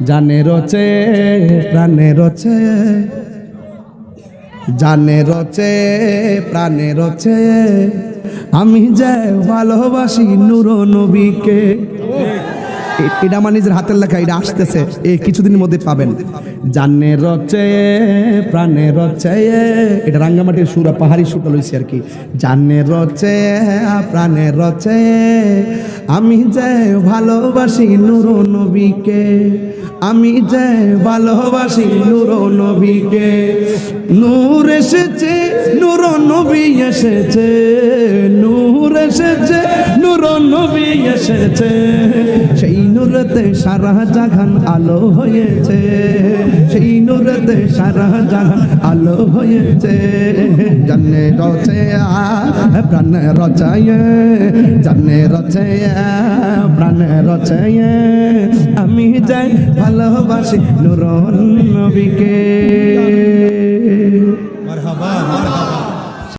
জানে রচে প্রাণে রচে, জানে রচে প্রাণে রচে, আমি যে ভালোবাসি নূর নবীকে। এটা আমার নিজের হাতের লেখা, এটা আসতেছে এই কিছুদিনের মধ্যে পাবেন। জানে রচে প্রাণে রচে, এটা রাঙ্গামাটির সুরা, পাহাড়ি সুরটা লইছি আর কি। জানে রচে প্রাণে রচে, আমি যে ভালোবাসি নূর নবীকে, আমি যে ভালোবাসি নূর নবীকে। নূর এসেছে নূর নবী এসেছে, নূর এসেছে নূর নবী এসেছে, সেই নূরতে সারা জাহান আলো হয়েছে, সেই নূরতে সারা জাহান আলো হয়েছে। জানে রচে প্রাণে রচায়, জানে রচে প্রাণে রচায়, আমি যাই ভালোবাসি নূর নবীকে।